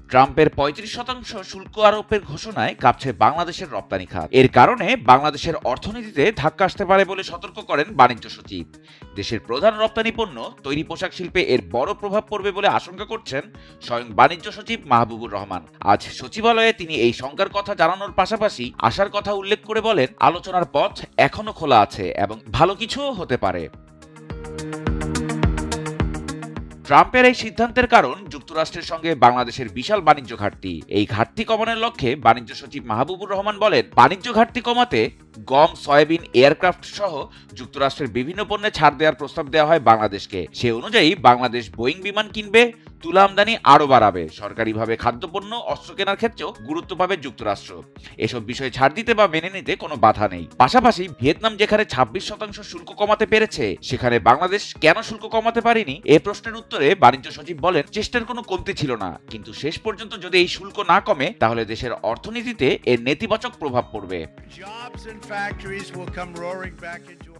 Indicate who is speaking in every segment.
Speaker 1: ট্রাম্পের ৩৫% শুল্ক আরোপের ঘোষণায় কাঁপছে বাংলাদেশের রপ্তানি খাত। এর কারণে বাংলাদেশের অর্থনীতিতে ধাক্কা আসতে পারে বলে সতর্ক করেন বাণিজ্য সচিব। দেশের প্রধান রপ্তানি পণ্য তৈরি পোশাক শিল্পে এর বড় প্রভাব পড়বে বলে আশঙ্কা করছেন স্বয়ং বাণিজ্য সচিব মাহবুবুর রহমান। আজ সচিবালয়ে তিনি এই শঙ্কার কথা জানানোর পাশাপাশি আশার কথা উল্লেখ করে বলেন, আলোচনার পথ এখনো খোলা আছে এবং ভালো কিছুও হতে পারে। ট্রাম্পের এই সিদ্ধান্তের কারণ যুক্তরাষ্ট্রের সঙ্গে বাংলাদেশের বিশাল বাণিজ্য ঘাটতি। এই ঘাটতি কমানোর লক্ষ্যে বাণিজ্য সচিব মাহবুবুর রহমান বলেন, বাণিজ্য ঘাটতি কমাতে গম, সয়াবিন, এয়ারক্রাফট সহ যুক্তরাষ্ট্রের বিভিন্ন পণ্যে ছাড় দেওয়ার প্রস্তাব দেওয়া হয় বাংলাদেশকে। সে অনুযায়ী বাংলাদেশ বোয়িং বিমান কিনবে, তুলা আমদানি আরও বাড়াবে, সরকারিভাবে খাদ্যপণ্য, অস্ত্র কেনার ক্ষেত্রেও গুরুত্ব পাবে যুক্তরাষ্ট্র। এসব বিষয়ে ছাড় দিতে বা মেনে নিতে কোনো বাধা নেই। পাশাপাশি ভিয়েতনাম যেখানে ২৬% শুল্ক কমাতে পেরেছে, সেখানে বাংলাদেশ কেন শুল্ক কমাতে পারেনি এ প্রশ্নের উত্তরে বাণিজ্য সচিব বলেন, চেষ্টার কোনো কমতি ছিল না, কিন্তু শেষ পর্যন্ত যদি এই শুল্ক না কমে তাহলে দেশের অর্থনীতিতে এর নেতিবাচক প্রভাব পড়বে।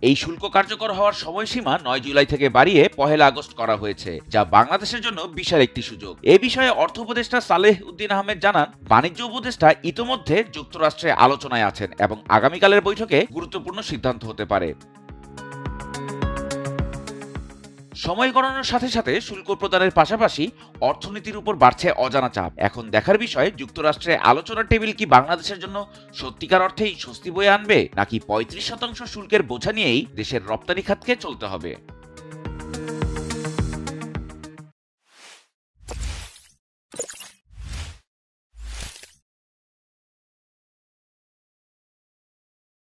Speaker 1: এই শুল্ক কার্যকর হওয়ার সময়সীমা ৯ জুলাই থেকে বাড়িয়ে ১ আগস্ট করা হয়েছে, যা বাংলাদেশের জন্য বিশাল একটি সুযোগ। এ বিষয়ে অর্থ উপদেষ্টা সালেহ উদ্দিন আহমেদ জানান, বাণিজ্য উপদেষ্টা ইতোমধ্যে যুক্তরাষ্ট্রে আলোচনায় আছেন এবং আগামীকালের বৈঠকে গুরুত্বপূর্ণ সিদ্ধান্ত হতে পারে। সময় গণনার সাথে সাথে শুল্ক প্রদানের পাশাপাশি অর্থনীতির উপর বাড়ছে অজানা চাপ। এখন দেখার বিষয়, যুক্তরাষ্ট্রে আলোচনার টেবিল কি বাংলাদেশের জন্য সত্যিকার অর্থেই স্বস্তি বয়ে আনবে, নাকি ৩৫% শুল্কের বোঝা নিয়েই দেশের রপ্তানি খাতকে চলতে হবে।